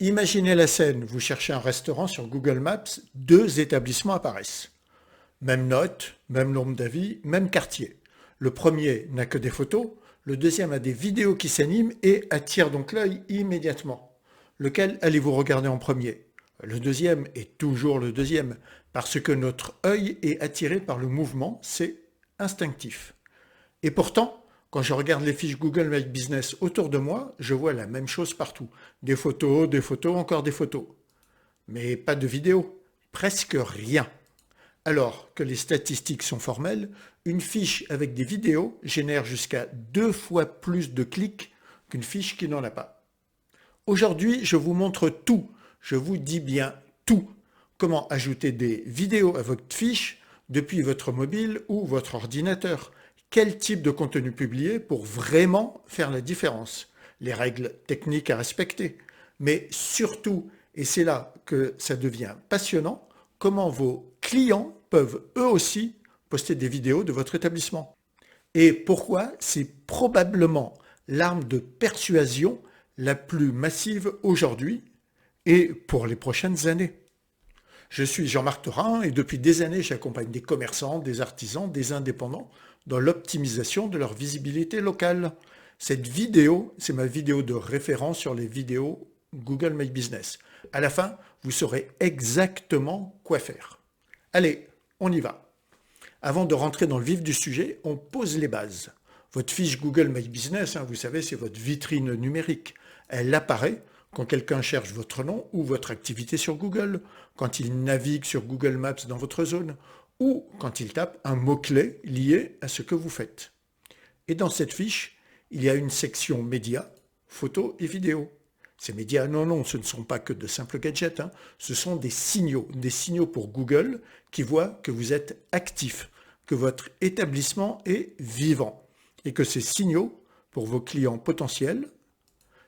Imaginez la scène, vous cherchez un restaurant sur Google Maps, deux établissements apparaissent. Même note, même nombre d'avis, même quartier. Le premier n'a que des photos, le deuxième a des vidéos qui s'animent et attirent donc l'œil immédiatement. Lequel allez-vous regarder en premier? Le deuxième est toujours le deuxième, parce que notre œil est attiré par le mouvement, c'est instinctif. Et pourtant, quand je regarde les fiches Google My Business autour de moi, je vois la même chose partout. Des photos, encore des photos. Mais pas de vidéos. Presque rien. Alors que les statistiques sont formelles, une fiche avec des vidéos génère jusqu'à 2 fois plus de clics qu'une fiche qui n'en a pas. Aujourd'hui, je vous montre tout. Je vous dis bien tout. Comment ajouter des vidéos à votre fiche depuis votre mobile ou votre ordinateur. Quel type de contenu publier pour vraiment faire la différence. Les règles techniques à respecter. Mais surtout, et c'est là que ça devient passionnant, comment vos clients peuvent eux aussi poster des vidéos de votre établissement. Et pourquoi c'est probablement l'arme de persuasion la plus massive aujourd'hui et pour les prochaines années. Je suis Jean-Marc Thorin et depuis des années, j'accompagne des commerçants, des artisans, des indépendants dans l'optimisation de leur visibilité locale. Cette vidéo, c'est ma vidéo de référence sur les vidéos Google My Business. À la fin, vous saurez exactement quoi faire. Allez, on y va. Avant de rentrer dans le vif du sujet, on pose les bases. Votre fiche Google My Business, vous savez, c'est votre vitrine numérique. Elle apparaît quand quelqu'un cherche votre nom ou votre activité sur Google, quand il navigue sur Google Maps dans votre zone, ou quand il tape un mot-clé lié à ce que vous faites. Et dans cette fiche, il y a une section médias, photos et vidéos. Ces médias, non, ce ne sont pas que de simples gadgets, ce sont des signaux pour Google qui voient que vous êtes actif, que votre établissement est vivant et que ces signaux, pour vos clients potentiels,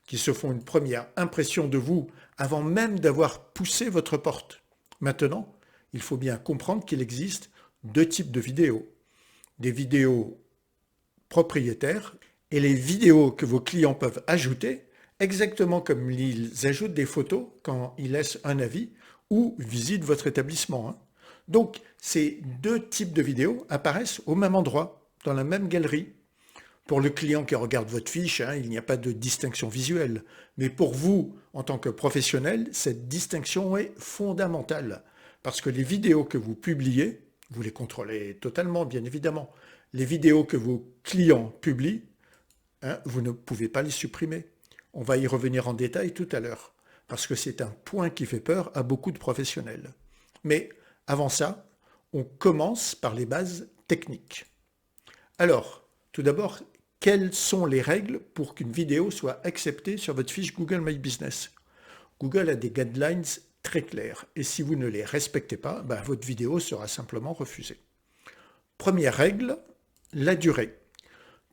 qui se font une première impression de vous avant même d'avoir poussé votre porte. Maintenant, il faut bien comprendre qu'il existe deux types de vidéos. Des vidéos propriétaires et les vidéos que vos clients peuvent ajouter, exactement comme ils ajoutent des photos quand ils laissent un avis ou visitent votre établissement. Donc, ces deux types de vidéos apparaissent au même endroit, dans la même galerie. Pour le client qui regarde votre fiche, il n'y a pas de distinction visuelle. Mais pour vous, en tant que professionnel, cette distinction est fondamentale. Parce que les vidéos que vous publiez, vous les contrôlez totalement, bien évidemment. Les vidéos que vos clients publient, vous ne pouvez pas les supprimer. On va y revenir en détail tout à l'heure. Parce que c'est un point qui fait peur à beaucoup de professionnels. Mais avant ça, on commence par les bases techniques. Alors, tout d'abord, quelles sont les règles pour qu'une vidéo soit acceptée sur votre fiche Google My Business? Google a des guidelines très clairs et si vous ne les respectez pas, votre vidéo sera simplement refusée. Première règle, la durée.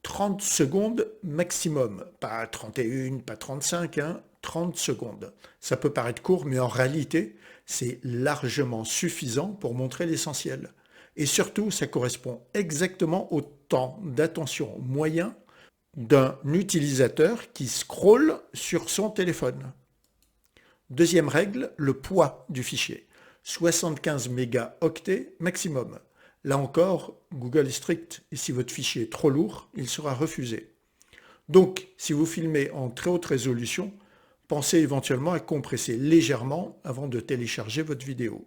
30 secondes maximum, pas 31, pas 35, 30 secondes. Ça peut paraître court, mais en réalité, c'est largement suffisant pour montrer l'essentiel. Et surtout, ça correspond exactement au temps d'attention moyen d'un utilisateur qui scrolle sur son téléphone. Deuxième règle, le poids du fichier. 75 mégaoctets maximum. Là encore, Google est strict et si votre fichier est trop lourd, il sera refusé. Donc, si vous filmez en très haute résolution, pensez éventuellement à compresser légèrement avant de télécharger votre vidéo.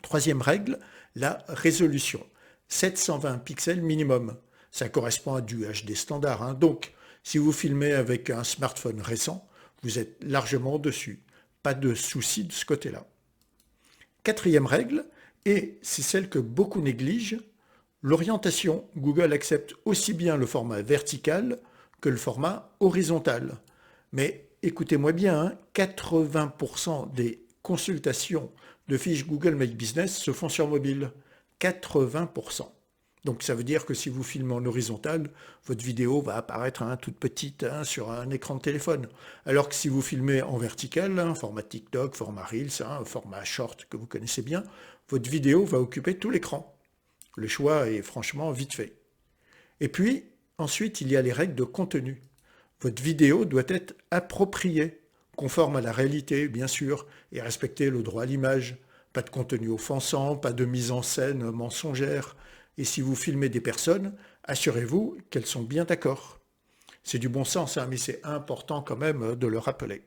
Troisième règle, la résolution. 720 pixels minimum. Ça correspond à du HD standard. Donc, si vous filmez avec un smartphone récent, vous êtes largement au-dessus. Pas de souci de ce côté-là. Quatrième règle, et c'est celle que beaucoup négligent, l'orientation. Google accepte aussi bien le format vertical que le format horizontal. Mais écoutez-moi bien, 80% des consultations de fiches Google My Business se font sur mobile. 80%. Donc ça veut dire que si vous filmez en horizontal, votre vidéo va apparaître toute petite sur un écran de téléphone. Alors que si vous filmez en vertical, format TikTok, format Reels, format Short que vous connaissez bien, votre vidéo va occuper tout l'écran. Le choix est franchement vite fait. Et puis, ensuite, il y a les règles de contenu. Votre vidéo doit être appropriée, conforme à la réalité, bien sûr, et respecter le droit à l'image. Pas de contenu offensant, pas de mise en scène mensongère. Et si vous filmez des personnes, assurez-vous qu'elles sont bien d'accord. C'est du bon sens, hein, mais c'est important quand même de le rappeler.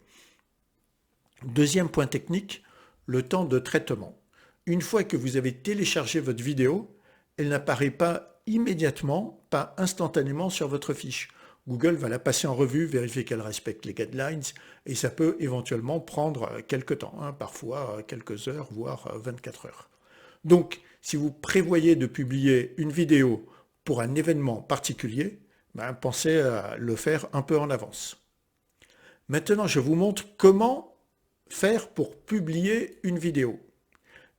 Deuxième point technique, le temps de traitement. Une fois que vous avez téléchargé votre vidéo, elle n'apparaît pas immédiatement, pas instantanément sur votre fiche. Google va la passer en revue, vérifier qu'elle respecte les guidelines et ça peut éventuellement prendre quelques temps, hein, parfois quelques heures, voire 24 heures. Donc, si vous prévoyez de publier une vidéo pour un événement particulier, pensez à le faire un peu en avance. Maintenant, je vous montre comment faire pour publier une vidéo.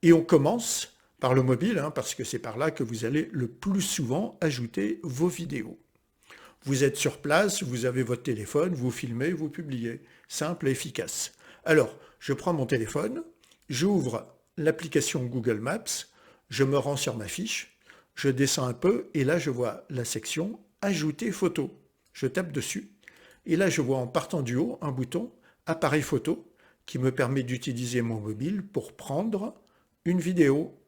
Et on commence par le mobile, hein, parce que c'est par là que vous allez le plus souvent ajouter vos vidéos. Vous êtes sur place, vous avez votre téléphone, vous filmez, vous publiez. Simple et efficace. Alors, je prends mon téléphone, j'ouvre l'application Google Maps, je me rends sur ma fiche, je descends un peu et là je vois la section « Ajouter photo ». Je tape dessus et là je vois en partant du haut un bouton « Appareil photo » qui me permet d'utiliser mon mobile pour prendre une vidéo.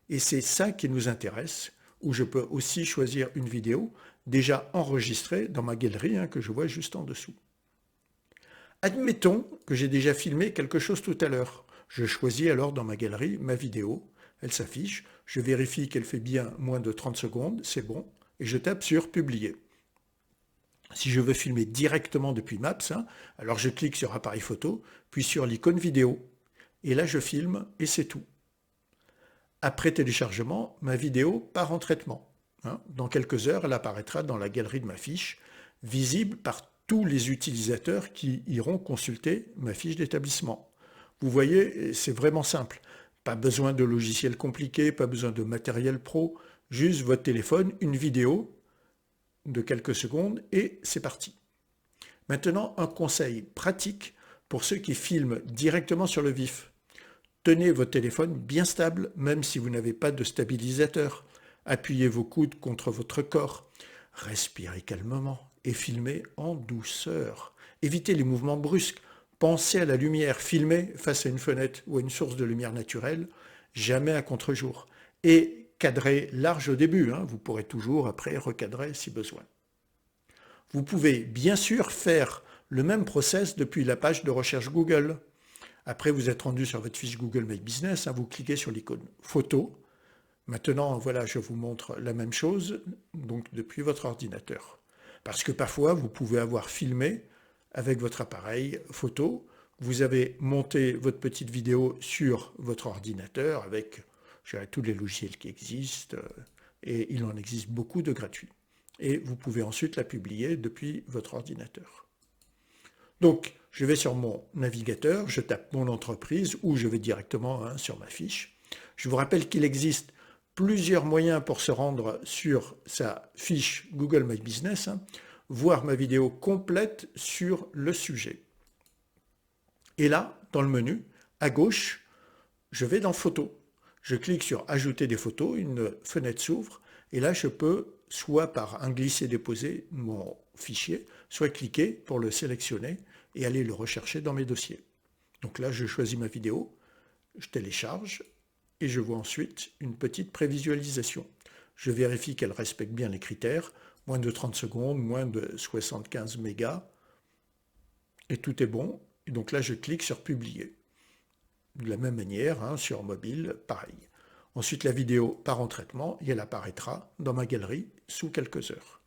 Et c'est ça qui nous intéresse, où je peux aussi choisir une vidéo déjà enregistrée dans ma galerie, hein, que je vois juste en dessous. Admettons que j'ai déjà filmé quelque chose tout à l'heure. Je choisis alors dans ma galerie ma vidéo, elle s'affiche, je vérifie qu'elle fait bien moins de 30 secondes, c'est bon, et je tape sur « Publier ». Si je veux filmer directement depuis Maps, hein, alors je clique sur « Appareil photo », puis sur l'icône « Vidéo ». Et là je filme et c'est tout. Après téléchargement, ma vidéo part en traitement. Dans quelques heures, elle apparaîtra dans la galerie de ma fiche, visible par tous les utilisateurs qui iront consulter ma fiche d'établissement. Vous voyez, c'est vraiment simple. Pas besoin de logiciel compliqué, pas besoin de matériel pro, juste votre téléphone, une vidéo de quelques secondes et c'est parti. Maintenant, un conseil pratique pour ceux qui filment directement sur le vif. Tenez votre téléphone bien stable, même si vous n'avez pas de stabilisateur. Appuyez vos coudes contre votre corps. Respirez calmement et filmez en douceur. Évitez les mouvements brusques. Pensez à la lumière. Filmez face à une fenêtre ou à une source de lumière naturelle, jamais à contre-jour. Et cadrez large au début. Vous pourrez toujours après recadrer si besoin. Vous pouvez bien sûr faire le même process depuis la page de recherche Google. Après, vous êtes rendu sur votre fiche Google My Business, vous cliquez sur l'icône photo. Maintenant, voilà, je vous montre la même chose, donc depuis votre ordinateur. Parce que parfois, vous pouvez avoir filmé avec votre appareil photo, vous avez monté votre petite vidéo sur votre ordinateur avec tous les logiciels qui existent, et il en existe beaucoup de gratuits. Et vous pouvez ensuite la publier depuis votre ordinateur. Donc, je vais sur mon navigateur, je tape mon entreprise ou je vais directement sur ma fiche. Je vous rappelle qu'il existe plusieurs moyens pour se rendre sur sa fiche Google My Business, voir ma vidéo complète sur le sujet. Et là, dans le menu, à gauche, je vais dans Photos. Je clique sur Ajouter des photos, une fenêtre s'ouvre et là, je peux soit par un glisser-déposer mon fichier, soit cliquer pour le sélectionner et aller le rechercher dans mes dossiers. Donc là, je choisis ma vidéo, je télécharge et je vois ensuite une petite prévisualisation. Je vérifie qu'elle respecte bien les critères, moins de 30 secondes, moins de 75 mégas, et tout est bon. Et donc là, je clique sur Publier. De la même manière, sur mobile, pareil. Ensuite, la vidéo part en traitement et elle apparaîtra dans ma galerie sous quelques heures.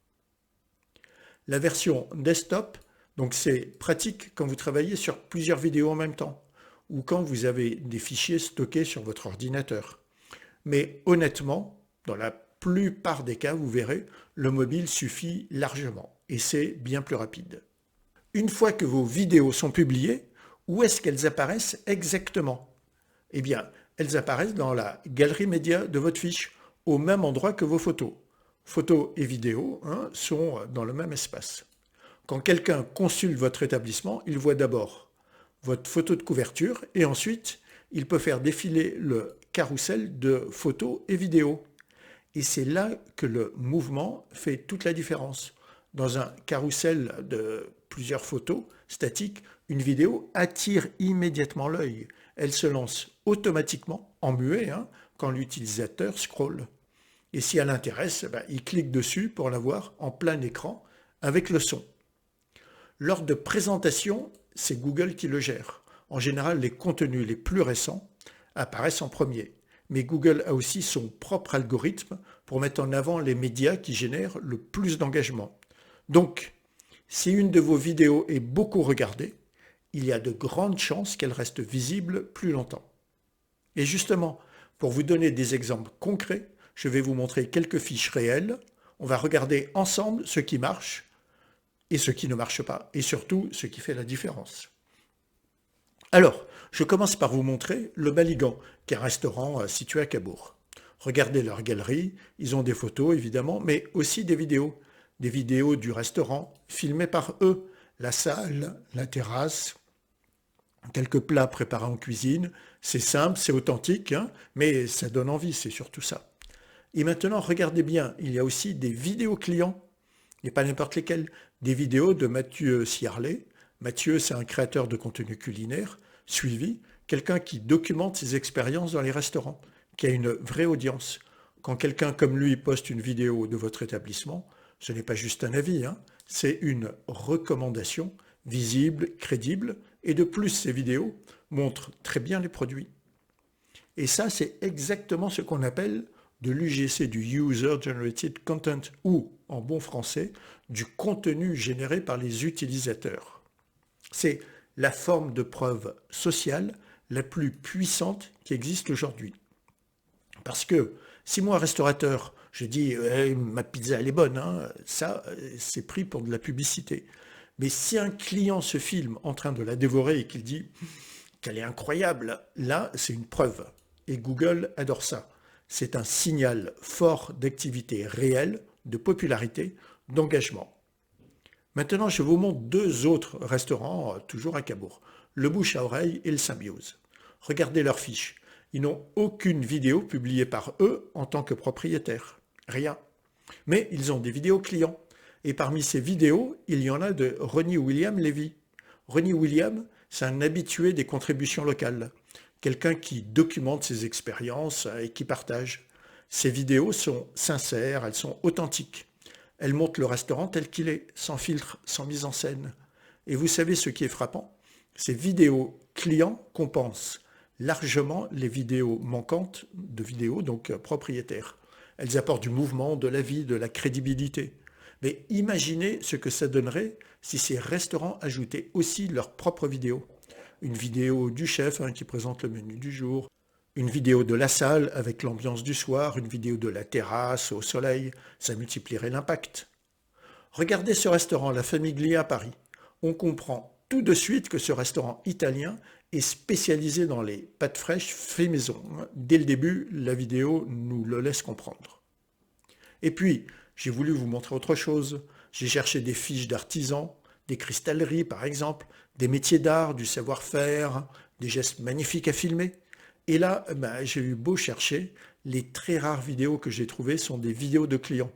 La version desktop, donc c'est pratique quand vous travaillez sur plusieurs vidéos en même temps ou quand vous avez des fichiers stockés sur votre ordinateur. Mais honnêtement, dans la plupart des cas, vous verrez, le mobile suffit largement et c'est bien plus rapide. Une fois que vos vidéos sont publiées, où est-ce qu'elles apparaissent exactement? Eh bien, elles apparaissent dans la galerie média de votre fiche, au même endroit que vos photos. Photos et vidéos sont dans le même espace. Quand quelqu'un consulte votre établissement, il voit d'abord votre photo de couverture et ensuite, il peut faire défiler le carrousel de photos et vidéos. Et c'est là que le mouvement fait toute la différence. Dans un carrousel de plusieurs photos statiques, une vidéo attire immédiatement l'œil. Elle se lance automatiquement, en muet, quand l'utilisateur scrolle. Et si elle l'intéresse, il clique dessus pour la voir en plein écran avec le son. Lors de présentation, c'est Google qui le gère. En général, les contenus les plus récents apparaissent en premier. Mais Google a aussi son propre algorithme pour mettre en avant les médias qui génèrent le plus d'engagement. Donc, si une de vos vidéos est beaucoup regardée, il y a de grandes chances qu'elle reste visible plus longtemps. Et justement, pour vous donner des exemples concrets, je vais vous montrer quelques fiches réelles. On va regarder ensemble ce qui marche et ce qui ne marche pas, et surtout ce qui fait la différence. Alors, je commence par vous montrer le Baligan, qui est un restaurant situé à Cabourg. Regardez leur galerie, ils ont des photos évidemment, mais aussi des vidéos du restaurant filmées par eux, la salle, la terrasse, quelques plats préparés en cuisine. C'est simple, c'est authentique, mais ça donne envie, c'est surtout ça. Et maintenant, regardez bien, il y a aussi des vidéos clients, et pas n'importe lesquelles, des vidéos de Mathieu Ciarlet. Mathieu, c'est un créateur de contenu culinaire, suivi, quelqu'un qui documente ses expériences dans les restaurants, qui a une vraie audience. Quand quelqu'un comme lui poste une vidéo de votre établissement, ce n'est pas juste un avis, c'est une recommandation visible, crédible, et de plus, ces vidéos montrent très bien les produits. Et ça, c'est exactement ce qu'on appelle de l'UGC, du User Generated Content, ou, en bon français, du contenu généré par les utilisateurs. C'est la forme de preuve sociale la plus puissante qui existe aujourd'hui. Parce que si moi, restaurateur, je dis ma pizza elle est bonne, ça c'est pris pour de la publicité. Mais si un client se filme en train de la dévorer et qu'il dit qu'elle est incroyable, là c'est une preuve. Et Google adore ça. C'est un signal fort d'activité réelle, de popularité, d'engagement. Maintenant, je vous montre deux autres restaurants, toujours à Cabourg, le Bouche à Oreille et le Symbiose. Regardez leurs fiches. Ils n'ont aucune vidéo publiée par eux en tant que propriétaires. Rien. Mais ils ont des vidéos clients. Et parmi ces vidéos, il y en a de Ronnie William Levy. Ronnie William, c'est un habitué des contributions locales. Quelqu'un qui documente ses expériences et qui partage. Ces vidéos sont sincères, elles sont authentiques. Elles montrent le restaurant tel qu'il est, sans filtre, sans mise en scène. Et vous savez ce qui est frappant? Ces vidéos clients compensent largement les vidéos manquantes de vidéos donc propriétaires. Elles apportent du mouvement, de la vie, de la crédibilité. Mais imaginez ce que ça donnerait si ces restaurants ajoutaient aussi leurs propres vidéos. Une vidéo du chef qui présente le menu du jour, une vidéo de la salle avec l'ambiance du soir, une vidéo de la terrasse au soleil, ça multiplierait l'impact. Regardez ce restaurant, la Famiglia à Paris. On comprend tout de suite que ce restaurant italien est spécialisé dans les pâtes fraîches fait maison. Dès le début, la vidéo nous le laisse comprendre. Et puis, j'ai voulu vous montrer autre chose. J'ai cherché des fiches d'artisans, des cristalleries par exemple, des métiers d'art, du savoir-faire, des gestes magnifiques à filmer. Et là, j'ai eu beau chercher, les très rares vidéos que j'ai trouvées sont des vidéos de clients,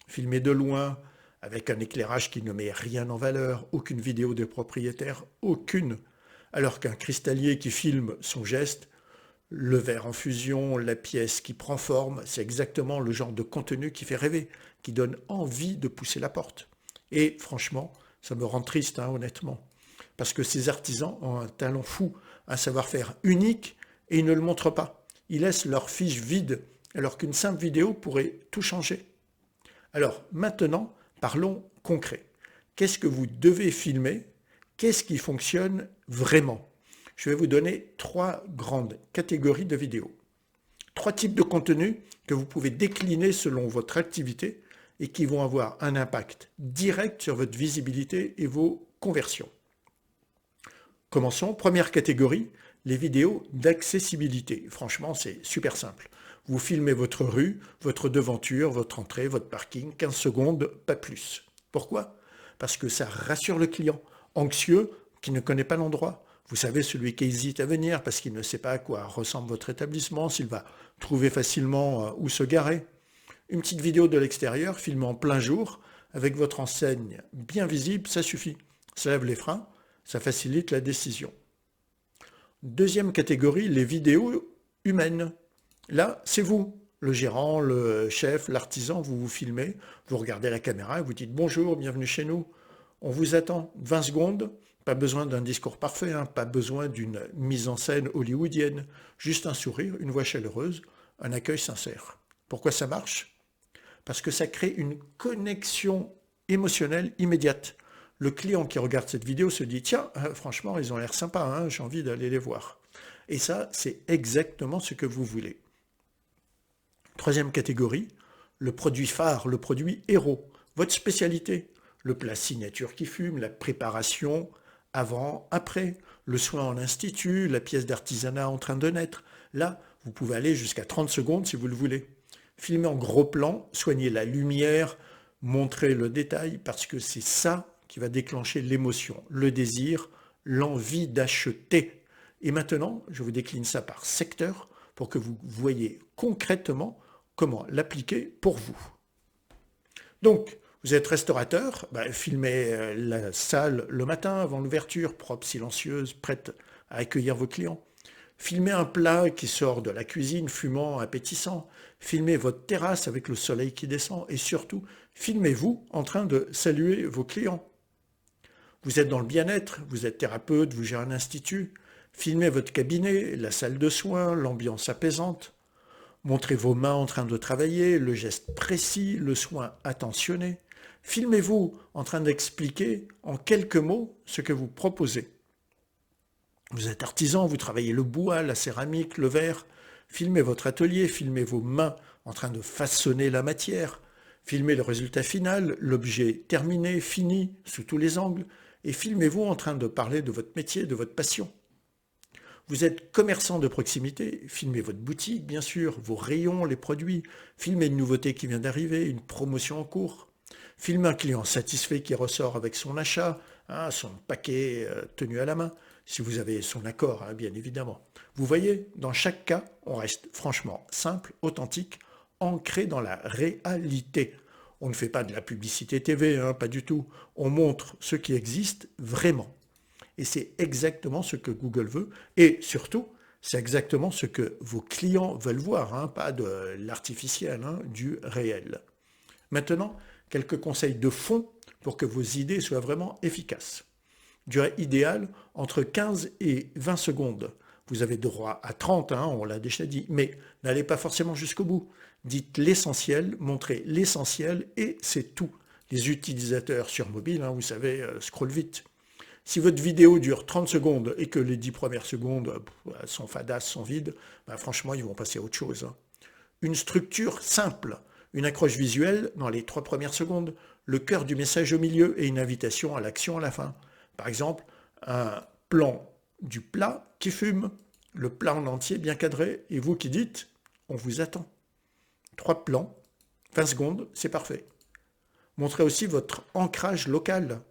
filmées de loin, avec un éclairage qui ne met rien en valeur, aucune vidéo de propriétaire, aucune. Alors qu'un cristallier qui filme son geste, le verre en fusion, la pièce qui prend forme, c'est exactement le genre de contenu qui fait rêver, qui donne envie de pousser la porte. Et franchement, ça me rend triste, honnêtement. Parce que ces artisans ont un talent fou, un savoir-faire unique, et ils ne le montrent pas. Ils laissent leur fiche vide, alors qu'une simple vidéo pourrait tout changer. Alors maintenant, parlons concret. Qu'est-ce que vous devez filmer? Qu'est-ce qui fonctionne vraiment? Je vais vous donner 3 grandes catégories de vidéos. 3 types de contenus que vous pouvez décliner selon votre activité et qui vont avoir un impact direct sur votre visibilité et vos conversions. Commençons. Première catégorie, les vidéos d'accessibilité. Franchement, c'est super simple. Vous filmez votre rue, votre devanture, votre entrée, votre parking, 15 secondes, pas plus. Pourquoi? Parce que ça rassure le client, anxieux, qui ne connaît pas l'endroit. Vous savez, celui qui hésite à venir parce qu'il ne sait pas à quoi ressemble votre établissement, s'il va trouver facilement où se garer. Une petite vidéo de l'extérieur, filmée en plein jour, avec votre enseigne bien visible, ça suffit. Ça lève les freins, ça facilite la décision. Deuxième catégorie, les vidéos humaines. Là, c'est vous, le gérant, le chef, l'artisan, vous vous filmez, vous regardez la caméra et vous dites bonjour, bienvenue chez nous. On vous attend 20 secondes, pas besoin d'un discours parfait, hein, pas besoin d'une mise en scène hollywoodienne, juste un sourire, une voix chaleureuse, un accueil sincère. Pourquoi ça marche? Parce que ça crée une connexion émotionnelle immédiate. Le client qui regarde cette vidéo se dit « Tiens, franchement, ils ont l'air sympas, hein, j'ai envie d'aller les voir. » Et ça, c'est exactement ce que vous voulez. Troisième catégorie, le produit phare, le produit héros, votre spécialité. Le plat signature qui fume, la préparation avant, après, le soin en institut, la pièce d'artisanat en train de naître. Là, vous pouvez aller jusqu'à 30 secondes si vous le voulez. Filmez en gros plan, soignez la lumière, montrez le détail, parce que c'est ça qui va déclencher l'émotion, le désir, l'envie d'acheter. Et maintenant, je vous décline ça par secteur pour que vous voyez concrètement comment l'appliquer pour vous. Donc, vous êtes restaurateur, filmez la salle le matin avant l'ouverture, propre, silencieuse, prête à accueillir vos clients. Filmez un plat qui sort de la cuisine, fumant, appétissant. Filmez votre terrasse avec le soleil qui descend. Et surtout, filmez-vous en train de saluer vos clients. Vous êtes dans le bien-être, vous êtes thérapeute, vous gérez un institut. Filmez votre cabinet, la salle de soins, l'ambiance apaisante. Montrez vos mains en train de travailler, le geste précis, le soin attentionné. Filmez-vous en train d'expliquer en quelques mots ce que vous proposez. Vous êtes artisan, vous travaillez le bois, la céramique, le verre. Filmez votre atelier, filmez vos mains en train de façonner la matière. Filmez le résultat final, l'objet terminé, fini, sous tous les angles. Et filmez-vous en train de parler de votre métier, de votre passion. Vous êtes commerçant de proximité, filmez votre boutique, bien sûr, vos rayons, les produits. Filmez une nouveauté qui vient d'arriver, une promotion en cours. Filmez un client satisfait qui ressort avec son achat, son paquet tenu à la main, si vous avez son accord, bien évidemment. Vous voyez, dans chaque cas, on reste franchement simple, authentique, ancré dans la réalité. On ne fait pas de la publicité TV, pas du tout. On montre ce qui existe vraiment. Et c'est exactement ce que Google veut. Et surtout, c'est exactement ce que vos clients veulent voir, pas de l'artificiel, du réel. Maintenant, quelques conseils de fond pour que vos idées soient vraiment efficaces. Durée idéale, entre 15 et 20 secondes. Vous avez droit à 30, on l'a déjà dit, mais n'allez pas forcément jusqu'au bout. Dites l'essentiel, montrez l'essentiel et c'est tout. Les utilisateurs sur mobile, vous savez, scrollent vite. Si votre vidéo dure 30 secondes et que les 10 premières secondes sont fadasses, sont vides, franchement, ils vont passer à autre chose. Une structure simple, une accroche visuelle dans les 3 premières secondes, le cœur du message au milieu et une invitation à l'action à la fin. Par exemple, un plan du plat qui fume, le plat en entier bien cadré, et vous qui dites « on vous attend ». 3 plans, 20 secondes, c'est parfait. Montrez aussi votre ancrage local.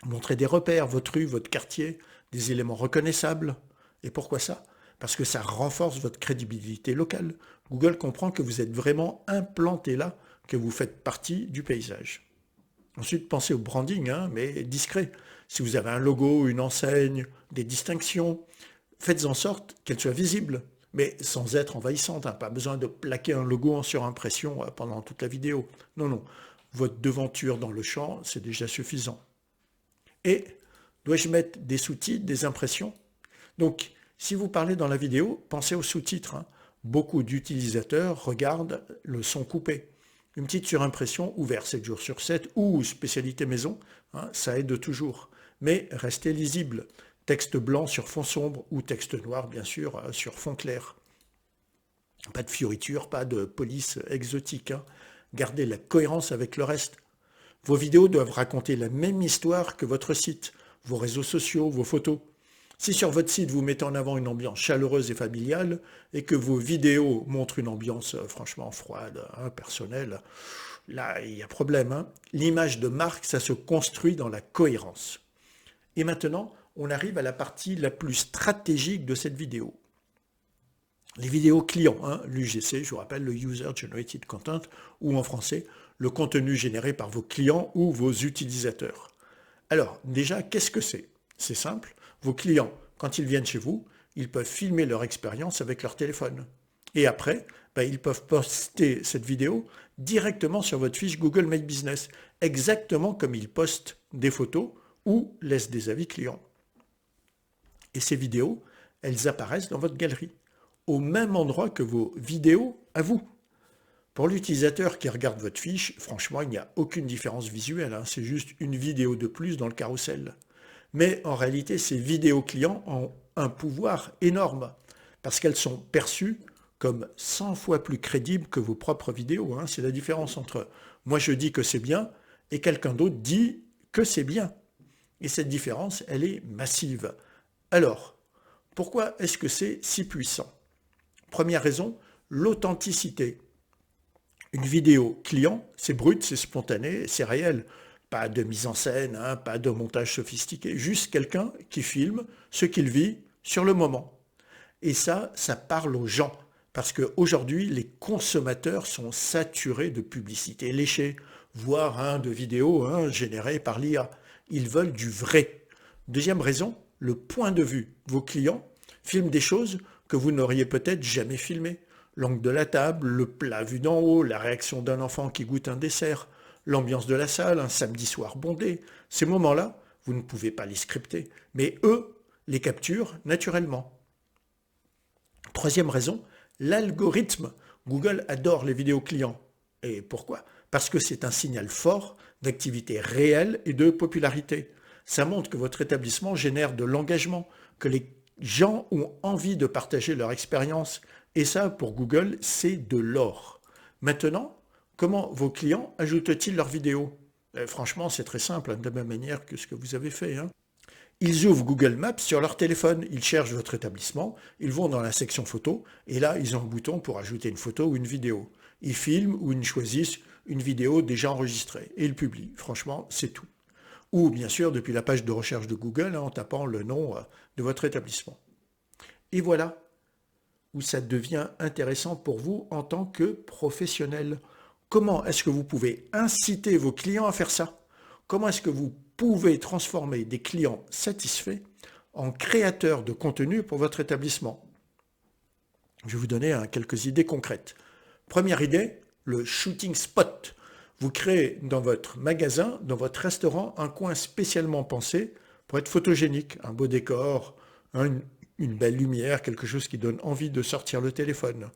Montrez des repères, votre rue, votre quartier, des éléments reconnaissables. Et pourquoi ça? Parce que ça renforce votre crédibilité locale. Google comprend que vous êtes vraiment implanté là, que vous faites partie du paysage. Ensuite, pensez au branding, mais discret. Si vous avez un logo, une enseigne, des distinctions, faites en sorte qu'elles soient visibles, mais sans être envahissantes. Pas besoin de plaquer un logo en surimpression pendant toute la vidéo. Non, non. Votre devanture dans le champ, c'est déjà suffisant. Et dois-je mettre des sous-titres, des impressions? Donc, si vous parlez dans la vidéo, pensez aux sous-titres. Beaucoup d'utilisateurs regardent le son coupé. Une petite surimpression ouverte 7 jours sur 7 ou spécialité maison, ça aide toujours. Mais restez lisible. Texte blanc sur fond sombre ou texte noir, bien sûr, sur fond clair. Pas de fioritures, pas de police exotique. Gardez la cohérence avec le reste. Vos vidéos doivent raconter la même histoire que votre site, vos réseaux sociaux, vos photos. Si sur votre site, vous mettez en avant une ambiance chaleureuse et familiale et que vos vidéos montrent une ambiance franchement froide, personnelle, là, il y a problème. L'image de marque, ça se construit dans la cohérence. Et maintenant, on arrive à la partie la plus stratégique de cette vidéo. Les vidéos clients, l'UGC, je vous rappelle, le User Generated Content, ou en français, le contenu généré par vos clients ou vos utilisateurs. Alors, déjà, qu'est-ce que c'est? C'est simple. Vos clients, quand ils viennent chez vous, ils peuvent filmer leur expérience avec leur téléphone. Et après, ils peuvent poster cette vidéo directement sur votre fiche Google My Business, exactement comme ils postent des photos ou laissent des avis clients. Et ces vidéos, elles apparaissent dans votre galerie, au même endroit que vos vidéos à vous. Pour l'utilisateur qui regarde votre fiche, franchement, il n'y a aucune différence visuelle, hein. C'est juste une vidéo de plus dans le carrousel. Mais en réalité, ces vidéos clients ont un pouvoir énorme, parce qu'elles sont perçues comme 100 fois plus crédibles que vos propres vidéos, hein. C'est la différence entre moi je dis que c'est bien et quelqu'un d'autre dit que c'est bien. Et cette différence, elle est massive. Alors, pourquoi est-ce que c'est si puissant? Première raison, l'authenticité. Une vidéo client, c'est brut, c'est spontané, c'est réel. Pas de mise en scène, hein, pas de montage sophistiqué, juste quelqu'un qui filme ce qu'il vit sur le moment. Et ça parle aux gens. Parce qu'aujourd'hui, les consommateurs sont saturés de publicité léchée, voire de vidéos générées par l'IA. Ils veulent du vrai. Deuxième raison, le point de vue. Vos clients filment des choses que vous n'auriez peut-être jamais filmées. L'angle de la table, le plat vu d'en haut, la réaction d'un enfant qui goûte un dessert, l'ambiance de la salle, un samedi soir bondé. Ces moments-là, vous ne pouvez pas les scripter, mais eux les capturent naturellement. Troisième raison, l'algorithme. Google adore les vidéos clients. Et pourquoi? Parce que c'est un signal fort d'activité réelle et de popularité. Ça montre que votre établissement génère de l'engagement, que les gens ont envie de partager leur expérience. Et ça, pour Google, c'est de l'or. Maintenant, comment vos clients ajoutent-ils leurs vidéos? Franchement, c'est très simple, de la même manière que ce que vous avez fait. Ils ouvrent Google Maps sur leur téléphone, ils cherchent votre établissement, ils vont dans la section photo, et là, ils ont un bouton pour ajouter une photo ou une vidéo. Ils filment ou ils choisissent une vidéo déjà enregistrée, et ils publient. Franchement, c'est tout. Ou bien sûr, depuis la page de recherche de Google, en tapant le nom de votre établissement. Et voilà où ça devient intéressant pour vous en tant que professionnel. Comment est-ce que vous pouvez inciter vos clients à faire ça? Comment est-ce que vous pouvez transformer des clients satisfaits en créateurs de contenu pour votre établissement? Je vais vous donner quelques idées concrètes. Première idée, le shooting spot. Vous créez dans votre magasin, dans votre restaurant, un coin spécialement pensé pour être photogénique, un beau décor, une belle lumière, quelque chose qui donne envie de sortir le téléphone.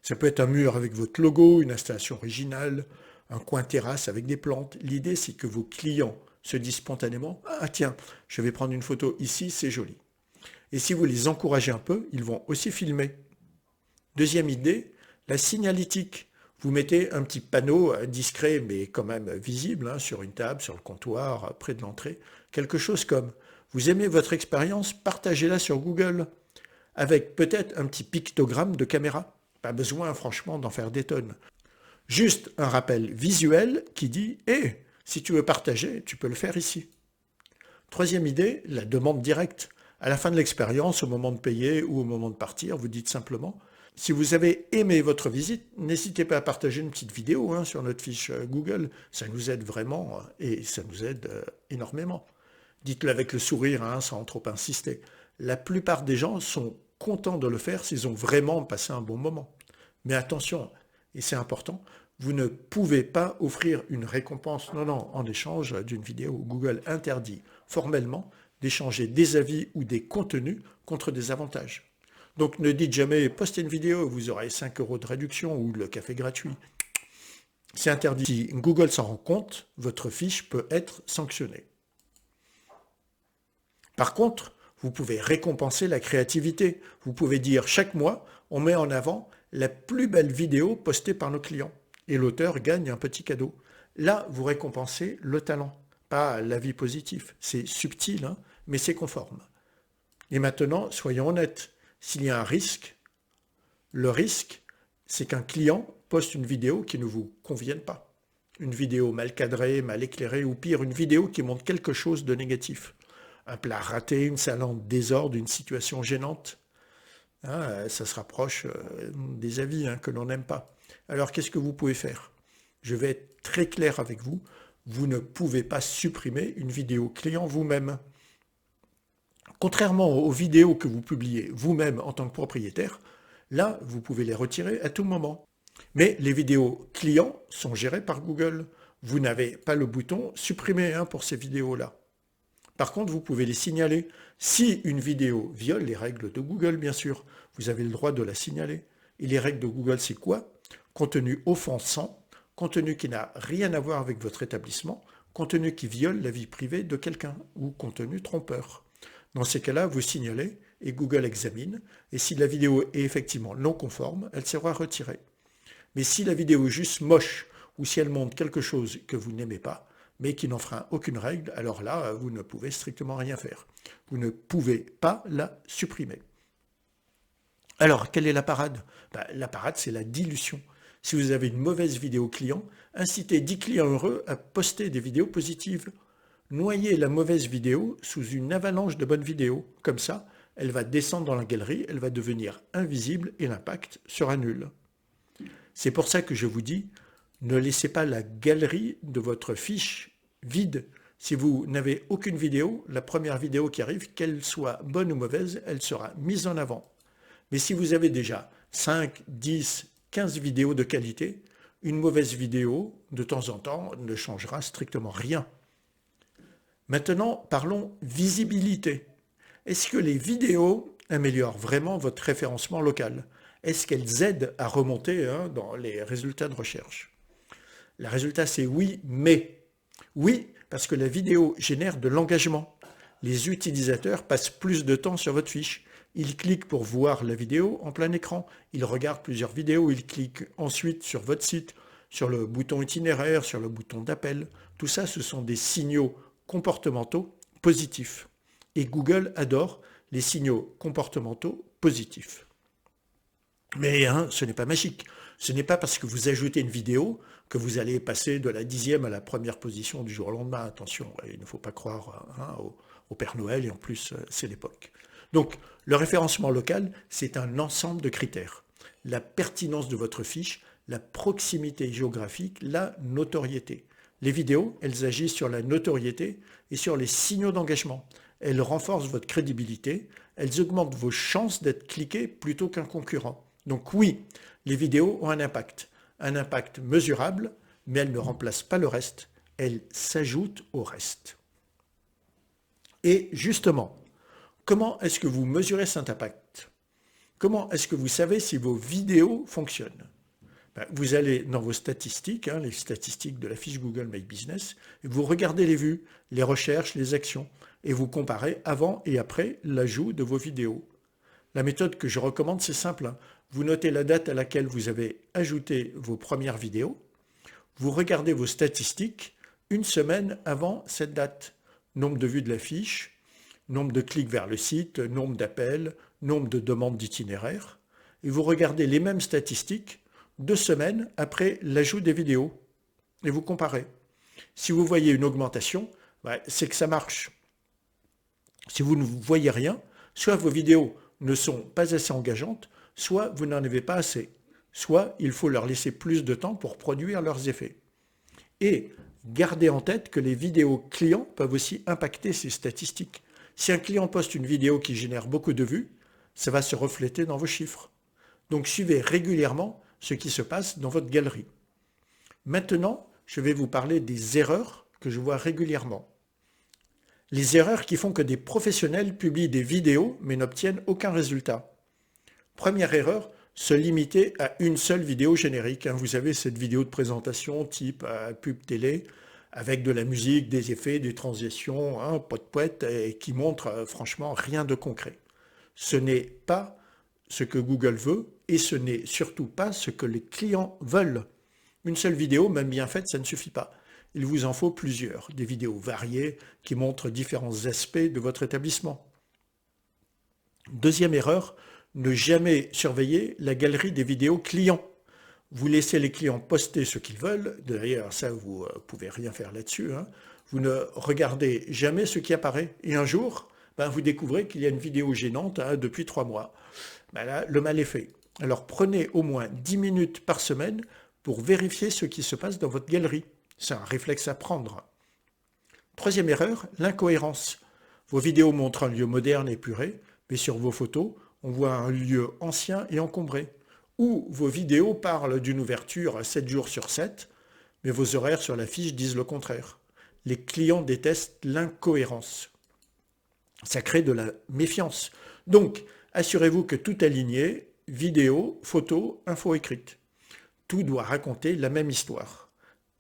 Ça peut être un mur avec votre logo, une installation originale, un coin terrasse avec des plantes. L'idée, c'est que vos clients se disent spontanément « Ah tiens, je vais prendre une photo ici, c'est joli ». Et si vous les encouragez un peu, ils vont aussi filmer. Deuxième idée, la signalétique. Vous mettez un petit panneau discret, mais quand même visible, sur une table, sur le comptoir, près de l'entrée. Quelque chose comme « Vous aimez votre expérience, partagez-la sur Google » avec peut-être un petit pictogramme de caméra. Pas besoin, franchement, d'en faire des tonnes. Juste un rappel visuel qui dit « Hé, si tu veux partager, tu peux le faire ici ». Troisième idée, la demande directe. À la fin de l'expérience, au moment de payer ou au moment de partir, vous dites simplement « Si vous avez aimé votre visite, n'hésitez pas à partager une petite vidéo sur notre fiche Google. Ça nous aide vraiment et ça nous aide énormément. » Dites-le avec le sourire, sans trop insister. La plupart des gens sont contents de le faire s'ils ont vraiment passé un bon moment. Mais attention, et c'est important, vous ne pouvez pas offrir une récompense, non, en échange d'une vidéo. Google interdit formellement d'échanger des avis ou des contenus contre des avantages. Donc ne dites jamais, postez une vidéo, vous aurez 5 € de réduction ou le café gratuit. C'est interdit. Si Google s'en rend compte, votre fiche peut être sanctionnée. Par contre, vous pouvez récompenser la créativité. Vous pouvez dire chaque mois, on met en avant la plus belle vidéo postée par nos clients. Et l'auteur gagne un petit cadeau. Là, vous récompensez le talent, pas l'avis positif. C'est subtil, mais c'est conforme. Et maintenant, soyons honnêtes, s'il y a un risque, le risque, c'est qu'un client poste une vidéo qui ne vous convienne pas. Une vidéo mal cadrée, mal éclairée, ou pire, une vidéo qui montre quelque chose de négatif. Un plat raté, une salle en désordre, une situation gênante. Ça se rapproche des avis que l'on n'aime pas. Alors qu'est-ce que vous pouvez faire? Je vais être très clair avec vous. Vous ne pouvez pas supprimer une vidéo client vous-même. Contrairement aux vidéos que vous publiez vous-même en tant que propriétaire, là, vous pouvez les retirer à tout moment. Mais les vidéos clients sont gérées par Google. Vous n'avez pas le bouton supprimer pour ces vidéos-là. Par contre, vous pouvez les signaler. Si une vidéo viole les règles de Google, bien sûr, vous avez le droit de la signaler. Et les règles de Google, c'est quoi? Contenu offensant, contenu qui n'a rien à voir avec votre établissement, contenu qui viole la vie privée de quelqu'un ou contenu trompeur. Dans ces cas-là, vous signalez et Google examine. Et si la vidéo est effectivement non conforme, elle sera retirée. Mais si la vidéo est juste moche ou si elle montre quelque chose que vous n'aimez pas, mais qui n'enfreint aucune règle, alors là, vous ne pouvez strictement rien faire. Vous ne pouvez pas la supprimer. Alors, quelle est la parade? La parade, c'est la dilution. Si vous avez une mauvaise vidéo client, incitez 10 clients heureux à poster des vidéos positives. Noyez la mauvaise vidéo sous une avalanche de bonnes vidéos. Comme ça, elle va descendre dans la galerie, elle va devenir invisible et l'impact sera nul. C'est pour ça que je vous dis, ne laissez pas la galerie de votre fiche vide. Si vous n'avez aucune vidéo, la première vidéo qui arrive, qu'elle soit bonne ou mauvaise, elle sera mise en avant. Mais si vous avez déjà 5, 10, 15 vidéos de qualité, une mauvaise vidéo, de temps en temps, ne changera strictement rien. Maintenant, parlons visibilité. Est-ce que les vidéos améliorent vraiment votre référencement local? Est-ce qu'elles aident à remonter dans les résultats de recherche? Le résultat, c'est oui, mais. Oui, parce que la vidéo génère de l'engagement. Les utilisateurs passent plus de temps sur votre fiche. Ils cliquent pour voir la vidéo en plein écran. Ils regardent plusieurs vidéos. Ils cliquent ensuite sur votre site, sur le bouton itinéraire, sur le bouton d'appel. Tout ça, ce sont des signaux comportementaux positifs. Et Google adore les signaux comportementaux positifs. Mais ce n'est pas magique. Ce n'est pas parce que vous ajoutez une vidéo que vous allez passer de la 10e à la première position du jour au lendemain. Attention, il ne faut pas croire au Père Noël et en plus, c'est l'époque. Donc, le référencement local, c'est un ensemble de critères. La pertinence de votre fiche, la proximité géographique, la notoriété. Les vidéos, elles agissent sur la notoriété et sur les signaux d'engagement. Elles renforcent votre crédibilité, elles augmentent vos chances d'être cliqué plutôt qu'un concurrent. Donc oui, les vidéos ont un impact mesurable, mais elles ne remplacent pas le reste, elles s'ajoutent au reste. Et justement, comment est-ce que vous mesurez cet impact? Comment est-ce que vous savez si vos vidéos fonctionnent? Vous allez dans vos statistiques, les statistiques de la fiche Google My Business, et vous regardez les vues, les recherches, les actions, et vous comparez avant et après l'ajout de vos vidéos. La méthode que je recommande, c'est simple. Vous notez la date à laquelle vous avez ajouté vos premières vidéos. Vous regardez vos statistiques une semaine avant cette date. Nombre de vues de la fiche, nombre de clics vers le site, nombre d'appels, nombre de demandes d'itinéraire. Et vous regardez les mêmes statistiques 2 semaines après l'ajout des vidéos. Et vous comparez. Si vous voyez une augmentation, c'est que ça marche. Si vous ne voyez rien, soit vos vidéos ne sont pas assez engageantes, soit vous n'en avez pas assez. Soit il faut leur laisser plus de temps pour produire leurs effets. Et gardez en tête que les vidéos clients peuvent aussi impacter ces statistiques. Si un client poste une vidéo qui génère beaucoup de vues, ça va se refléter dans vos chiffres. Donc suivez régulièrement ce qui se passe dans votre galerie. Maintenant, je vais vous parler des erreurs que je vois régulièrement. Les erreurs qui font que des professionnels publient des vidéos mais n'obtiennent aucun résultat. Première erreur, se limiter à une seule vidéo générique. Vous avez cette vidéo de présentation type pub télé avec de la musique, des effets, des transitions, poète et qui montre franchement rien de concret. Ce n'est pas ce que Google veut et ce n'est surtout pas ce que les clients veulent. Une seule vidéo, même bien faite, ça ne suffit pas. Il vous en faut plusieurs, des vidéos variées qui montrent différents aspects de votre établissement. Deuxième erreur, ne jamais surveiller la galerie des vidéos clients. Vous laissez les clients poster ce qu'ils veulent, d'ailleurs ça vous ne pouvez rien faire là-dessus, Vous ne regardez jamais ce qui apparaît et un jour, vous découvrez qu'il y a une vidéo gênante depuis 3 mois. Là, le mal est fait. Alors prenez au moins 10 minutes par semaine pour vérifier ce qui se passe dans votre galerie. C'est un réflexe à prendre. Troisième erreur, l'incohérence. Vos vidéos montrent un lieu moderne et épuré, mais sur vos photos, on voit un lieu ancien et encombré. Ou vos vidéos parlent d'une ouverture 7 jours sur 7, mais vos horaires sur la fiche disent le contraire. Les clients détestent l'incohérence. Ça crée de la méfiance. Donc, assurez-vous que tout est aligné, vidéo, photo, info écrite. Tout doit raconter la même histoire.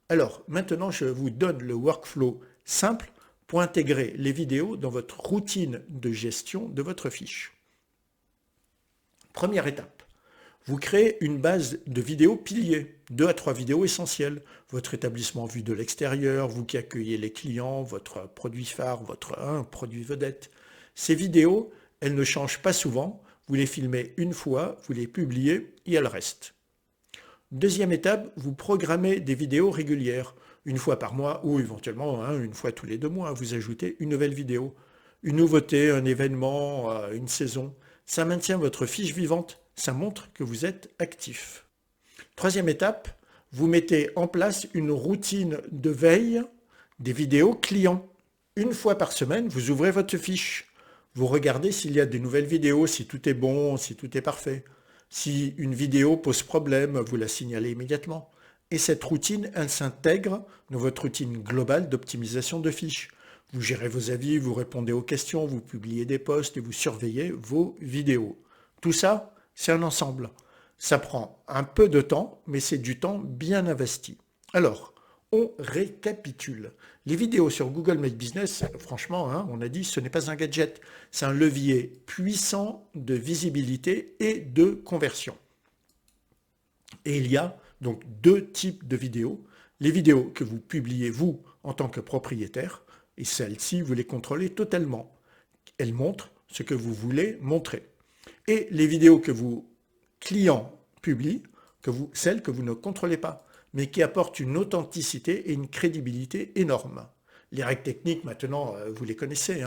Alors, maintenant, je vous donne le workflow simple pour intégrer les vidéos dans votre routine de gestion de votre fiche. Première étape, vous créez une base de vidéos piliers, 2 à 3 vidéos essentielles. Votre établissement vu de l'extérieur, vous qui accueillez les clients, votre produit phare, votre produit vedette. Ces vidéos, elles ne changent pas souvent. Vous les filmez une fois, vous les publiez et elles restent. Deuxième étape, vous programmez des vidéos régulières, une fois par mois ou éventuellement une fois tous les 2 mois. Vous ajoutez une nouvelle vidéo, une nouveauté, un événement, une saison. Ça maintient votre fiche vivante, ça montre que vous êtes actif. Troisième étape, vous mettez en place une routine de veille des vidéos clients. Une fois par semaine, vous ouvrez votre fiche. Vous regardez s'il y a des nouvelles vidéos, si tout est bon, si tout est parfait. Si une vidéo pose problème, vous la signalez immédiatement. Et cette routine, elle s'intègre dans votre routine globale d'optimisation de fiches. Vous gérez vos avis, vous répondez aux questions, vous publiez des posts et vous surveillez vos vidéos. Tout ça, c'est un ensemble. Ça prend un peu de temps, mais c'est du temps bien investi. Alors, on récapitule. Les vidéos sur Google My Business, franchement, on a dit, ce n'est pas un gadget. C'est un levier puissant de visibilité et de conversion. Et il y a donc 2 types de vidéos. Les vidéos que vous publiez, vous, en tant que propriétaire, et celles-ci, vous les contrôlez totalement. Elles montrent ce que vous voulez montrer. Et les vidéos que vos clients publient, celles que vous ne contrôlez pas, mais qui apportent une authenticité et une crédibilité énorme. Les règles techniques, maintenant, vous les connaissez.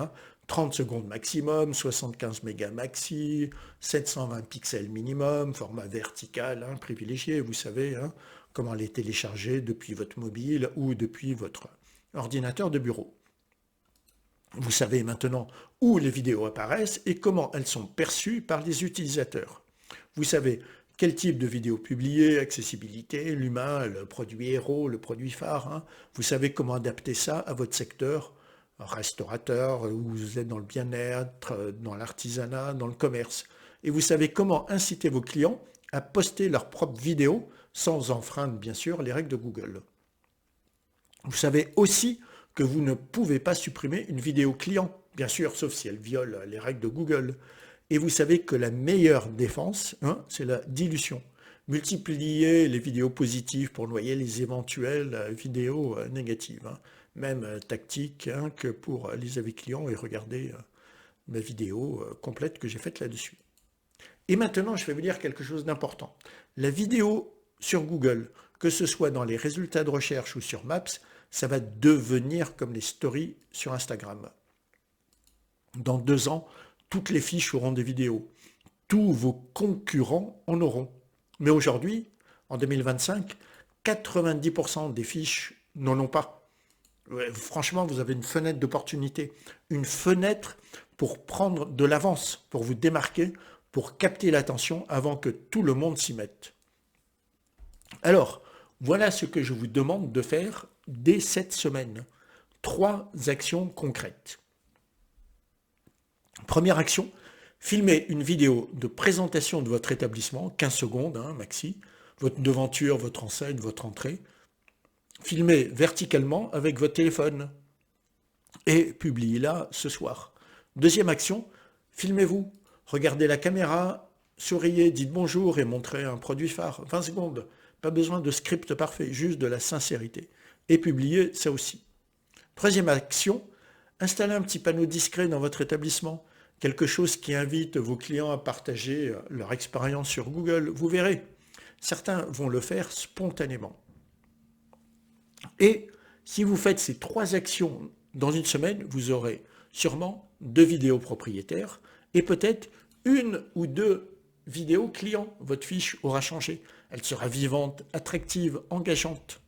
30 secondes maximum, 75 mégas maxi, 720 pixels minimum, format vertical privilégié. Vous savez comment les télécharger depuis votre mobile ou depuis votre ordinateur de bureau. Vous savez maintenant où les vidéos apparaissent et comment elles sont perçues par les utilisateurs. Vous savez quel type de vidéo publier, accessibilité, l'humain, le produit héros, le produit phare. Vous savez comment adapter ça à votre secteur, restaurateur, où vous êtes dans le bien-être, dans l'artisanat, dans le commerce. Et vous savez comment inciter vos clients à poster leurs propres vidéos sans enfreindre, bien sûr, les règles de Google. Vous savez aussi que vous ne pouvez pas supprimer une vidéo client, bien sûr, sauf si elle viole les règles de Google. Et vous savez que la meilleure défense, c'est la dilution. Multiplier les vidéos positives pour noyer les éventuelles vidéos négatives. Même tactique que pour les avis clients et regarder ma vidéo complète que j'ai faite là-dessus. Et maintenant, je vais vous dire quelque chose d'important. La vidéo sur Google, que ce soit dans les résultats de recherche ou sur Maps, ça va devenir comme les stories sur Instagram. Dans 2 ans, toutes les fiches auront des vidéos. Tous vos concurrents en auront. Mais aujourd'hui, en 2025, 90% des fiches n'en ont pas. Franchement, vous avez une fenêtre d'opportunité. Une fenêtre pour prendre de l'avance, pour vous démarquer, pour capter l'attention avant que tout le monde s'y mette. Alors, voilà ce que je vous demande de faire dès cette semaine. 3 actions concrètes. Première action, filmez une vidéo de présentation de votre établissement, 15 secondes maxi, votre devanture, votre enseigne, votre entrée. Filmez verticalement avec votre téléphone et publiez-la ce soir. Deuxième action, filmez-vous. Regardez la caméra, souriez, dites bonjour et montrez un produit phare. 20 secondes. Pas besoin de script parfait, juste de la sincérité. Et publiez ça aussi. Troisième action, installez un petit panneau discret dans votre établissement. Quelque chose qui invite vos clients à partager leur expérience sur Google. Vous verrez, certains vont le faire spontanément. Et si vous faites ces 3 actions dans une semaine, vous aurez sûrement 2 vidéos propriétaires et peut-être 1 ou 2 vidéos clients. Votre fiche aura changé. Elle sera vivante, attractive, engageante.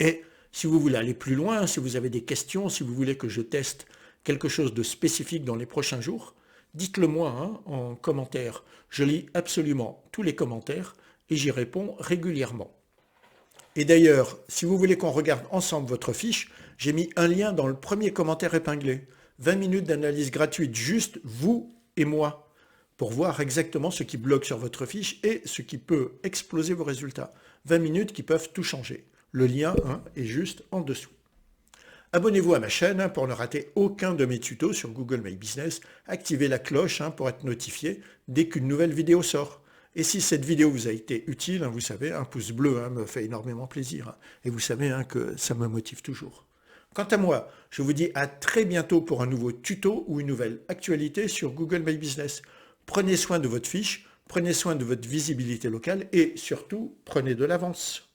Et si vous voulez aller plus loin, si vous avez des questions, si vous voulez que je teste quelque chose de spécifique dans les prochains jours, dites-le moi en commentaire. Je lis absolument tous les commentaires et j'y réponds régulièrement. Et d'ailleurs, si vous voulez qu'on regarde ensemble votre fiche, j'ai mis un lien dans le premier commentaire épinglé. 20 minutes d'analyse gratuite, juste vous et moi, pour voir exactement ce qui bloque sur votre fiche et ce qui peut exploser vos résultats. 20 minutes qui peuvent tout changer. Le lien est juste en dessous. Abonnez-vous à ma chaîne pour ne rater aucun de mes tutos sur Google My Business. Activez la cloche pour être notifié dès qu'une nouvelle vidéo sort. Et si cette vidéo vous a été utile, vous savez, un pouce bleu me fait énormément plaisir. Et vous savez que ça me motive toujours. Quant à moi, je vous dis à très bientôt pour un nouveau tuto ou une nouvelle actualité sur Google My Business. Prenez soin de votre fiche, prenez soin de votre visibilité locale et surtout, prenez de l'avance.